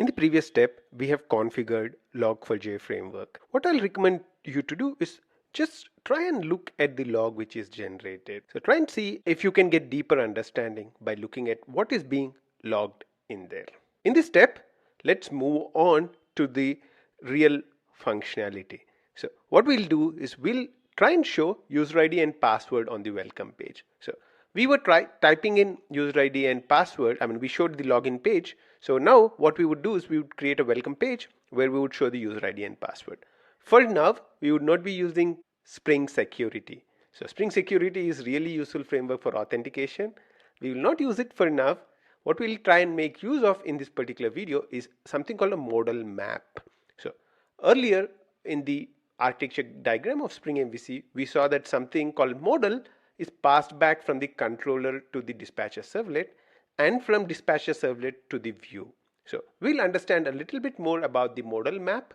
In the previous step, we have configured log4j framework. What I'll recommend you to do is just try and look at the log which is generated. So try and see if you can get deeper understanding by looking at what is being logged in there. In this step, let's move on to the real functionality. So what we'll do is we'll try and show user ID and password on the welcome page. So we were typing in user ID and password. We showed the login page. So now what we would do is we would create a welcome page where we would show the user ID and password. For now, we would not be using Spring Security. So Spring Security is really useful framework for authentication. We will not use it for now. What we'll try and make use of in this particular video is something called a ModelMap. So earlier in the architecture diagram of Spring MVC, we saw that something called model is passed back from the controller to the dispatcher servlet and from dispatcher servlet to the view. So we'll understand a little bit more about the model map,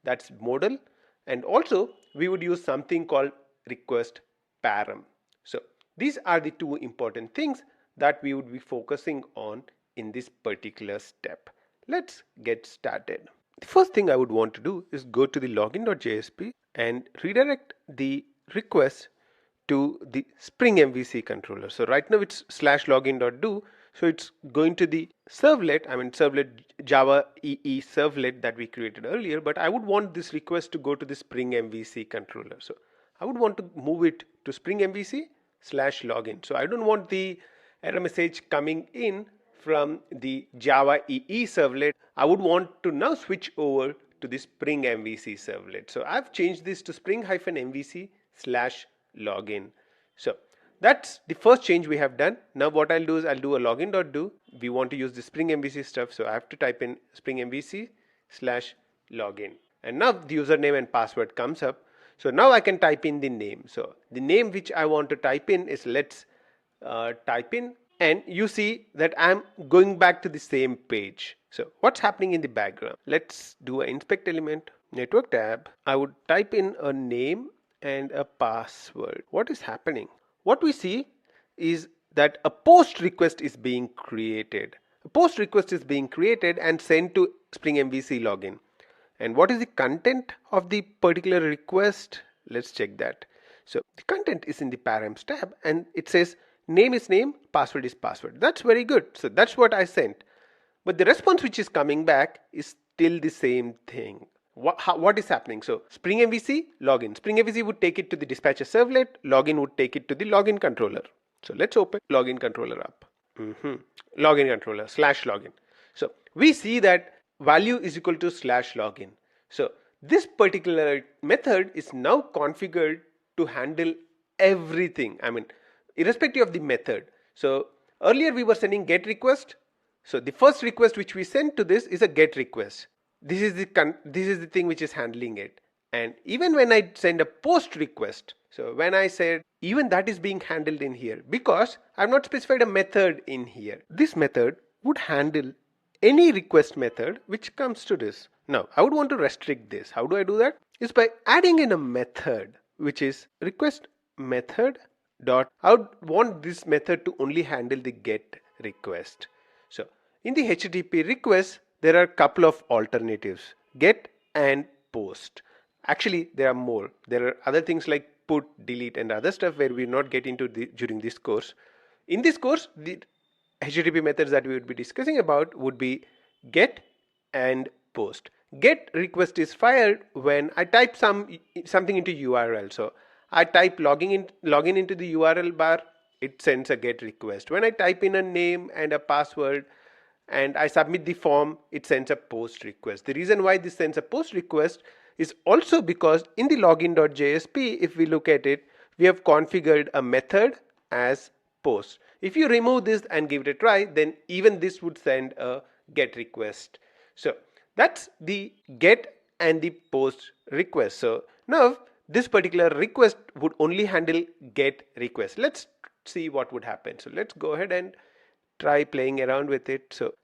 that's model, and also we would use something called request param. So these are the two important things that we would be focusing on in this particular step. Let's get started. The first thing I would want to do is go to the login.jsp and redirect the request to the Spring MVC controller. So right now it's /login.do. So it's going to the servlet, servlet Java EE servlet that we created earlier, but I would want this request to go to the Spring MVC controller. So I would want to move it to Spring MVC /login. So I don't want the error message coming in from the Java EE servlet. I would want to now switch over to the Spring MVC servlet. So I've changed this to Spring-MVC /login. So that's the first change we have done. Now what I'll do is I'll do a login.do. We want to use the Spring MVC stuff, so I have to type in Spring MVC /login. And now the username and password comes up. So now I can type in the name. So the name which I want to type in is let's type in, and you see that I'm going back to the same page. So what's happening in the background? Let's do an inspect element, network tab. I would type in a name and a password. What is happening? What we see is that a post request is being created. A post request is being created and sent to Spring MVC login. And what is the content of the particular request? Let's check that. So the content is in the params tab and it says name is name, password is password. That's very good. So that's what I sent. But the response which is coming back is still the same thing. What is happening? So Spring MVC login. Spring MVC would take it to the dispatcher servlet. Login would take it to the login controller. So let's open login controller up. Login controller /login. So we see that value is equal to /login. So this particular method is now configured to handle everything. Irrespective of the method. So earlier we were sending get request. So the first request which we sent to this is a get request. This is the thing which is handling it. And even when I send a post request, so when I said even that is being handled in here because I've not specified a method in here. This method would handle any request method which comes to this. Now I would want to restrict this. How do I do that? Is by adding in a method which is request method dot. I would want this method to only handle the get request. So in the HTTP request, there are a couple of alternatives, get and post. Actually, there are more. There are other things like put, delete and other stuff where we not get into during this course. In this course, the HTTP methods that we would be discussing about would be get and post. Get request is fired when I type something into URL. So I type login into the URL bar, it sends a get request. When I type in a name and a password and I submit the form, it sends a post request. The reason why this sends a post request is also because in the login.jsp, if we look at it, we have configured a method as post. If you remove this and give it a try, then even this would send a get request. So that's the get and the post request. So now this particular request would only handle get request. Let's see what would happen. So let's go ahead and try playing around with it. So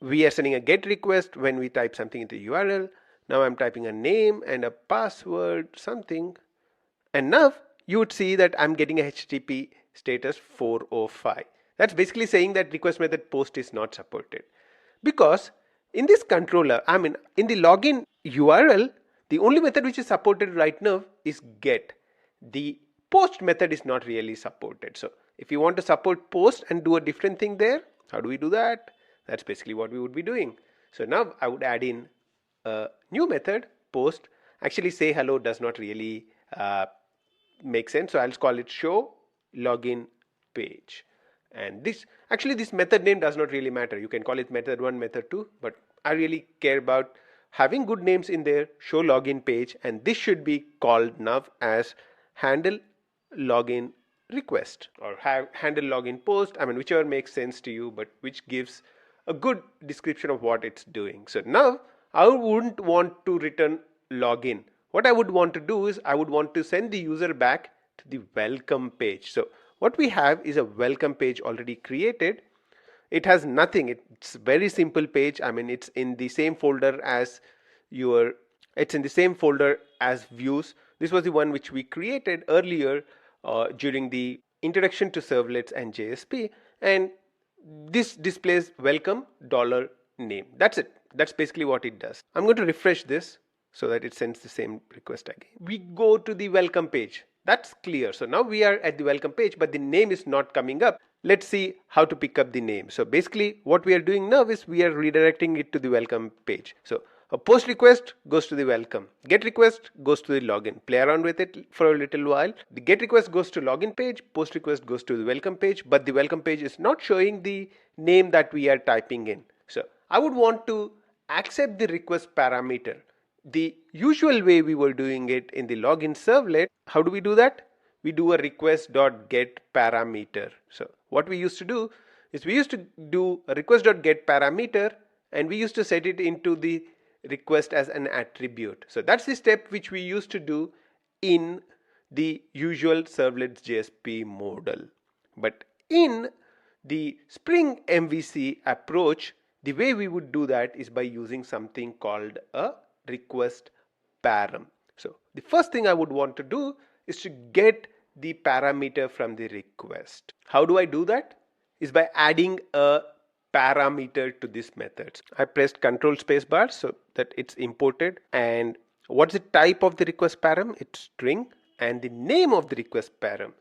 we are sending a get request when we type something into the URL. Now I'm typing a name and a password, something. And now you would see that I'm getting a HTTP status 405. That's basically saying that request method post is not supported. Because In this controller, in the login URL, the only method which is supported right now is get. The post method is not really supported. So if you want to support post and do a different thing there, how do we do that? That's basically what we would be doing. So now I would add in a new method, post. Actually, say hello does not really make sense. So I'll call it show login page. And this method name does not really matter. You can call it method 1, method 2, but I really care about having good names in there. Show login page, and this should be called now as handle login request or handle login post. Whichever makes sense to you, but which gives a good description of what it's doing. So now I wouldn't want to return login. What I would want to do is I would want to send the user back to the welcome page. So what we have is a welcome page already created. It has nothing. It's a very simple page. It's in the same folder as views. This was the one which we created earlier during the introduction to servlets and JSP, and this displays welcome $name. That's it. That's basically what it does. I'm going to refresh this so that it sends the same request again. We go to the welcome page. That's clear. So now we are at the welcome page, but the name is not coming up. Let's see how to pick up the name. So basically what we are doing now is we are redirecting it to the welcome page. So a post request goes to the welcome. Get request goes to the login. Play around with it for a little while. The get request goes to login page. Post request goes to the welcome page, but the welcome page is not showing the name that we are typing in. So I would want to accept the request parameter. The usual way we were doing it in the login servlet, how do we do that? We do a request.get parameter. So what we used to do is we used to do a request.get parameter, and we used to set it into the request as an attribute. So that's the step which we used to do in the usual servlets JSP model. But in the Spring MVC approach, the way we would do that is by using something called a request param. So the first thing I would want to do is to get the parameter from the request. How do I do that? Is by adding a parameter to this method. I pressed Control space bar so that it's imported. And what's the type of the request param? It's string. And the name of the request param.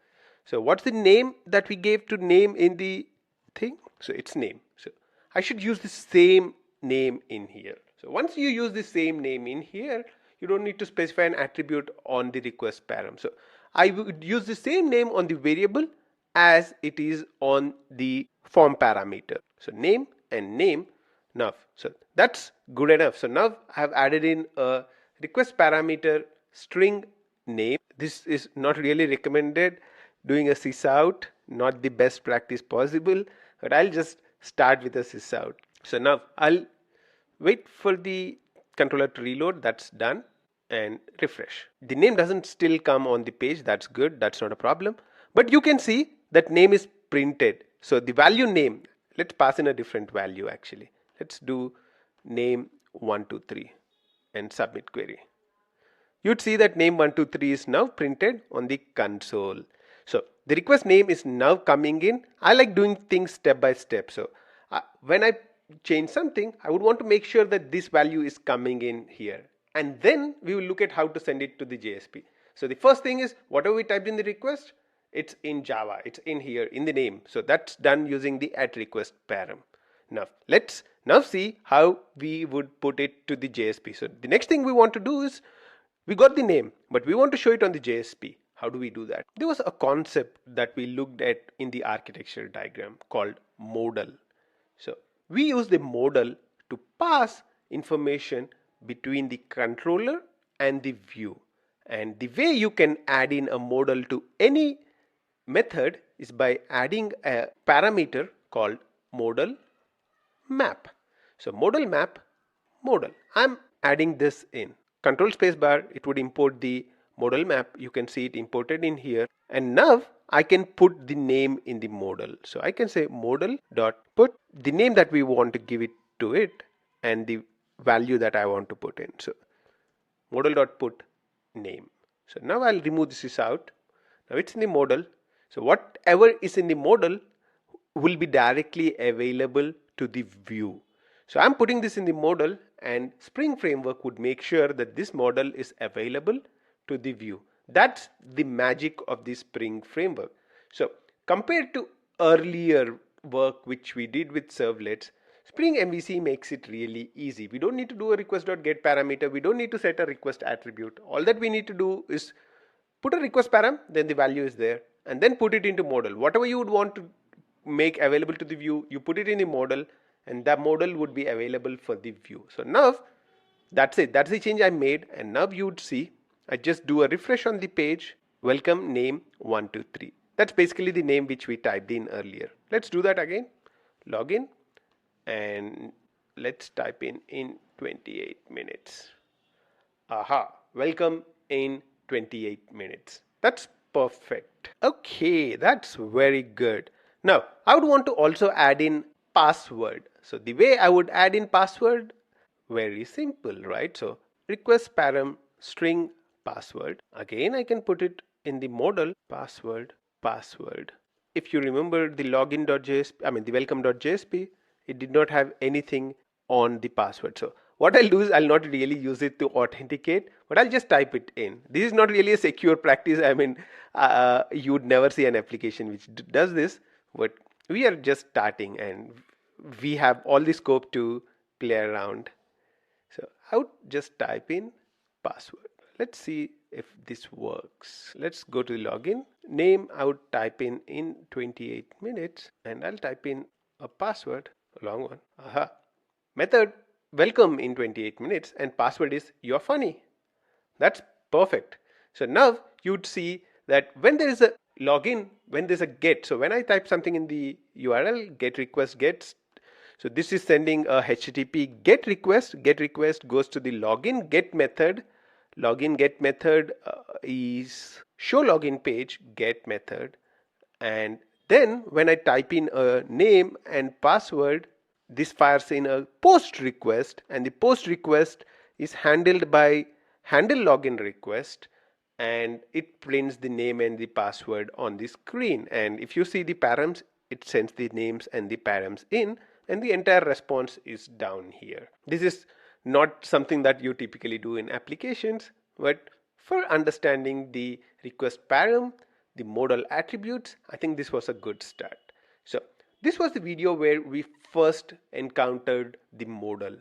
So what's the name that we gave to name in the thing? So it's name. So I should use the same name in here. So once you use the same name in here, you don't need to specify an attribute on the request param. So I would use the same name on the variable as it is on the form parameter. So name and name now. So that's good enough. So now I have added in a request parameter string name. This is not really recommended. Doing a sysout, not the best practice possible, but I'll just start with a sysout. So now I'll wait for the controller to reload. That's done, and refresh. The name doesn't still come on the page. That's good. That's not a problem. But you can see that name is printed. So the value name, let's pass in a different value actually. Let's do name 123 and submit query. You'd see that name 123 is now printed on the console. So the request name is now coming in. I like doing things step by step. So when I change something, I would want to make sure that this value is coming in here. And then we will look at how to send it to the JSP. So the first thing is whatever we typed in the request, it's in Java. It's in here in the name. So that's done using the @request param. Now let's now see how we would put it to the JSP. So the next thing we want to do is we got the name, but we want to show it on the JSP. How do we do that? There was a concept that we looked at in the architecture diagram called model. So we use the model to pass information between the controller and the view. And the way you can add in a model to any method is by adding a parameter called ModelMap. So ModelMap, model. I'm adding this in. Control space bar, it would import the ModelMap. You can see it imported in here. And now I can put the name in the model. So I can say model.put the name that we want to give it to it and the value that I want to put in. So model.put name. So now I'll remove this out. Now it's in the model. So whatever is in the model will be directly available to the view. So I'm putting this in the model, and Spring Framework would make sure that this model is available to the view. That's the magic of the Spring Framework. So compared to earlier work which we did with servlets, Spring MVC makes it really easy. We don't need to do a request.get parameter. We don't need to set a request attribute. All that we need to do is put a request param, then the value is there, and then put it into model. Whatever you would want to make available to the view, you put it in the model, and that model would be available for the view. So now that's it. That's the change I made, and now you would see I just do a refresh on the page. Welcome name 123. That's basically the name which we typed in earlier. Let's do that again. Login, and let's type in 28 minutes. Aha, welcome in 28 minutes. That's perfect. Okay, that's very good. Now, I would want to also add in password. So the way I would add in password, very simple, right? So request param string password. Again, I can put it in the model password. If you remember the login.jsp, the welcome.jsp, it did not have anything on the password. So what I'll do is I'll not really use it to authenticate, but I'll just type it in. This is not really a secure practice. You would never see an application which does this, but we are just starting and we have all the scope to play around. So I would just type in password. Let's see if this works. Let's go to the login. Name I would type in 28 minutes, and I'll type in a password, a long one. Aha. Method welcome in 28 minutes, and password is you're funny. That's perfect. So now you'd see that when there is a login, when there's a get, so when I type something in the URL, get request gets, so this is sending a HTTP get request goes to the login get method. Login get method is show login page get method, and then when I type in a name and password, this fires in a post request, and the post request is handled by handle login request, and it prints the name and the password on the screen. And if you see the params, it sends the names and the params in, and the entire response is down here. This is not something that you typically do in applications, but for understanding the request param, the modal attributes, I think this was a good start. So this was the video where we first encountered the modal.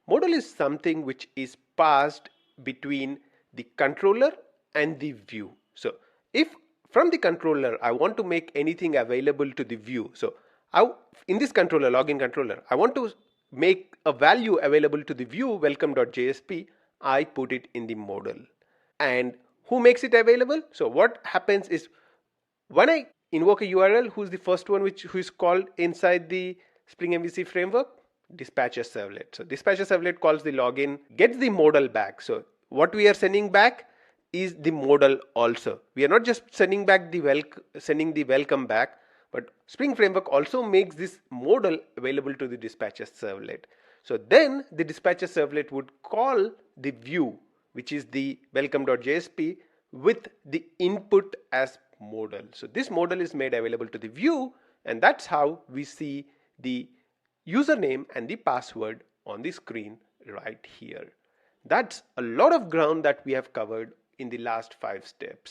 Modal is something which is passed between the controller and the view. So if from the controller I want to make anything available to the view, so in this controller, login controller, I want to make a value available to the view welcome.jsp, I put it in the model. And who makes it available? So what happens is when I invoke a URL, who's the first one who is called inside the Spring MVC framework? Dispatcher servlet. So dispatcher servlet calls the login, gets the modal back. So what we are sending back is the modal also. We are not just sending back sending the welcome back, but Spring Framework also makes this modal available to the dispatcher servlet. So then the dispatcher servlet would call the view, which is the welcome.jsp, with the input as modal. So this modal is made available to the view, and that's how we see the username and the password on the screen right here. That's a lot of ground that we have covered in the last 5 steps.